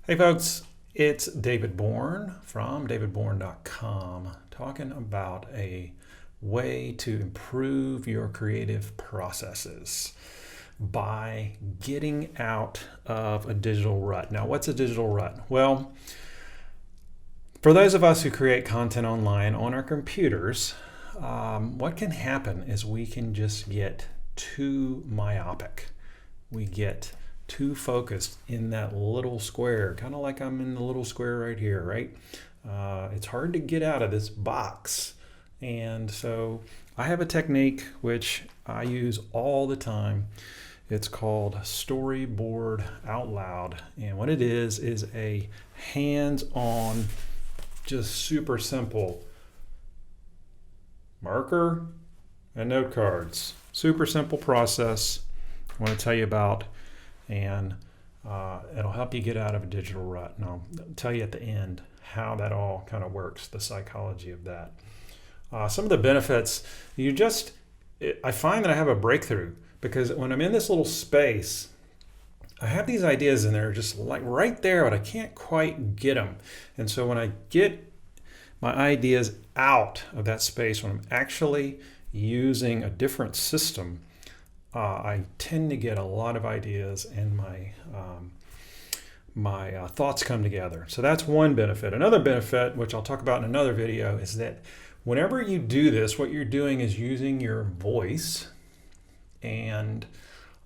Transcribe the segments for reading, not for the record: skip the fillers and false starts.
Hey folks, it's David Bourne from davidbourne.com talking about a way to improve your creative processes by getting out of a digital rut. Now, what's a digital rut? Well, for those of us who create content online on our computers, what can happen is we can just get too myopic. We get too focused in that little square, kind of like I'm in the little square right here, right? It's hard to get out of this box. And so I have a technique which I use all the time. It's called Storyboard Out Loud. And what it is a hands-on, just super simple marker and note cards. Super simple process I want to tell you about, and it'll help you get out of a digital rut. And I'll tell you at the end how that all kind of works, the psychology of that. Some of the benefits, I find that I have a breakthrough because when I'm in this little space, I have these ideas and they're just like right there, but I can't quite get them. And so when I get my ideas out of that space, when I'm actually using a different system, I tend to get a lot of ideas and my thoughts come together. So that's one benefit. Another benefit, which I'll talk about in another video, is that whenever you do this, what you're doing is using your voice, and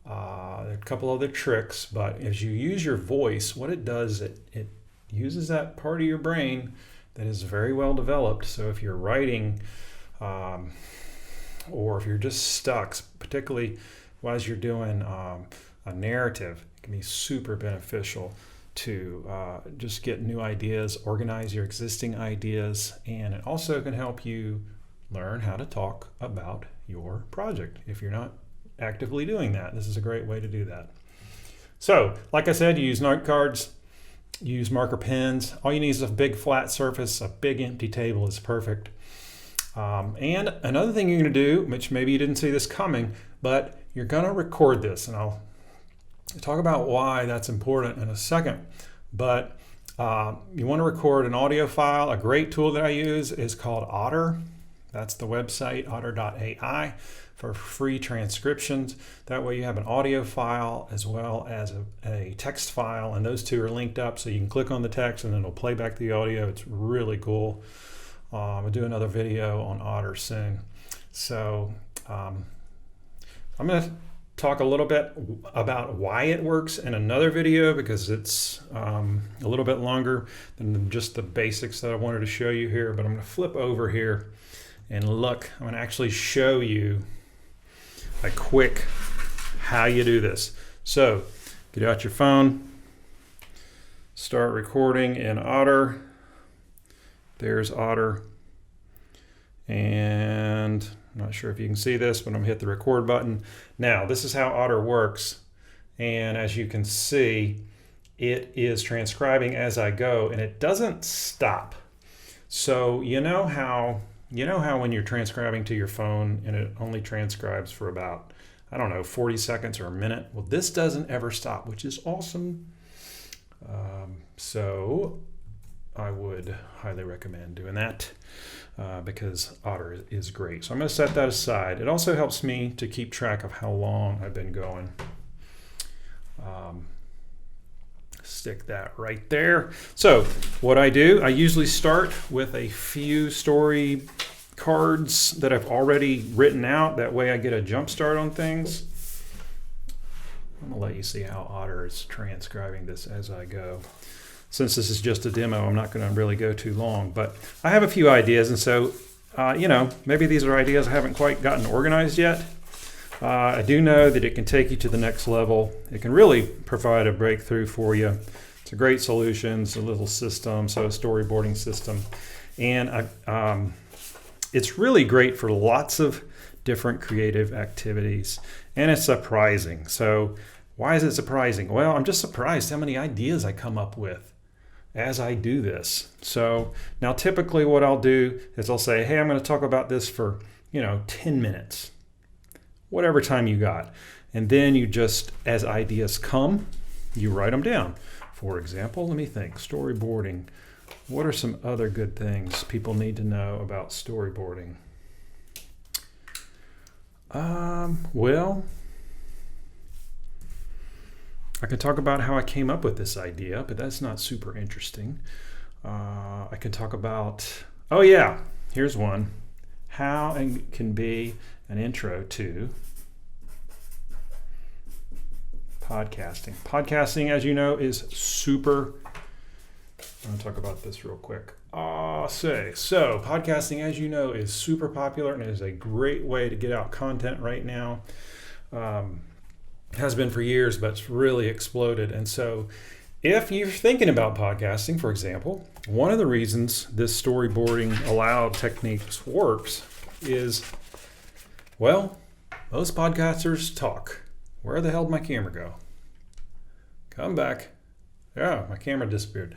there are a couple other tricks, but as you use your voice, what it does, it uses that part of your brain that is very well developed. So if you're writing, or if you're just stuck, particularly as you're doing a narrative, it can be super beneficial to just get new ideas, organize your existing ideas, and it also can help you learn how to talk about your project. If you're not actively doing that, this is a great way to do that. So, like I said, you use note cards, you use marker pens. All you need is a big flat surface. A big empty table is perfect. And another thing you're going to do, which maybe you didn't see this coming, but you're going to record this, and I'll talk about why that's important in a second. But you want to record an audio file. A great tool that I use is called Otter. That's the website, otter.ai, for free transcriptions. That way you have an audio file as well as a text file, and those two are linked up, so you can click on the text and then it'll play back the audio. It's really cool. I'll do another video on Otter soon. So I'm going to talk a little bit about why it works in another video, because it's a little bit longer than just the basics that I wanted to show you here. But I'm going to flip over here and look. I'm going to actually show you a quick how you do this. So get out your phone, start recording in Otter. There's Otter, and I'm not sure if you can see this, but I'm gonna hit the record button. Now, this is how Otter works, and as you can see, it is transcribing as I go, and it doesn't stop. So you know how when you're transcribing to your phone and it only transcribes for about, I don't know, 40 seconds or a minute? Well, this doesn't ever stop, which is awesome. So I would highly recommend doing that because Otter is great. So I'm going to set that aside. It also helps me to keep track of how long I've been going. Stick that right there. So what I do, I usually start with a few story cards that I've already written out. That way I get a jump start on things. I'm going to let you see how Otter is transcribing this as I go. Since this is just a demo, I'm not going to really go too long, but I have a few ideas, and so, maybe these are ideas I haven't quite gotten organized yet. I do know that it can take you to the next level. It can really provide a breakthrough for you. It's a great solution. It's a little system, so a storyboarding system. And it's really great for lots of different creative activities, and it's surprising. So why is it surprising? Well, I'm just surprised how many ideas I come up with as I do this. So now typically what I'll do is I'll say, hey, I'm going to talk about this for 10 minutes, whatever time you got. And then you just, as ideas come, you write them down. for example. Let me think. Storyboarding. What are some other good things people need to know about storyboarding? Well, I could talk about how I came up with this idea, but that's not super interesting. I could talk about, oh yeah, here's one. How it can be an intro to podcasting. Podcasting, as you know, is super, I'm going to talk about this real quick. So podcasting, as you know, is super popular and is a great way to get out content right now. Has been for years, but it's really exploded. And so if you're thinking about podcasting, for example, one of the reasons this storyboarding aloud techniques works is, well, most podcasters talk. Where the hell did my camera go? Come back. Yeah, my camera disappeared.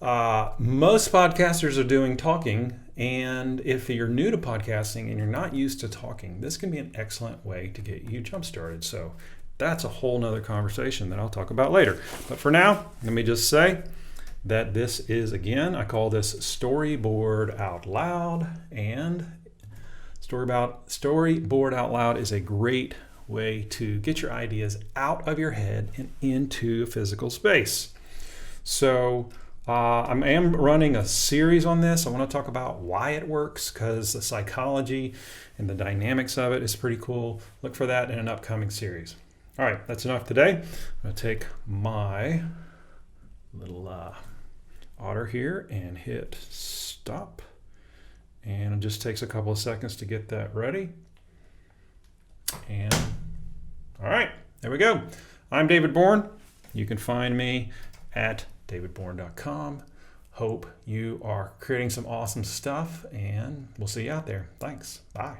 Most podcasters are doing talking, and if you're new to podcasting and you're not used to talking, this can be an excellent way to get you jump started. So that's a whole nother conversation that I'll talk about later. But for now, let me just say that this is, again, I call this Storyboard Out Loud, and Storyboard Out Loud is a great way to get your ideas out of your head and into a physical space. So I am running a series on this. I want to talk about why it works, because the psychology and the dynamics of it is pretty cool. Look for that in an upcoming series. All right, that's enough today. I'm going to take my little otter here and hit stop. And it just takes a couple of seconds to get that ready. And all right, there we go. I'm David Bourne. You can find me at davidbourne.com. Hope you are creating some awesome stuff, and we'll see you out there. Thanks. Bye.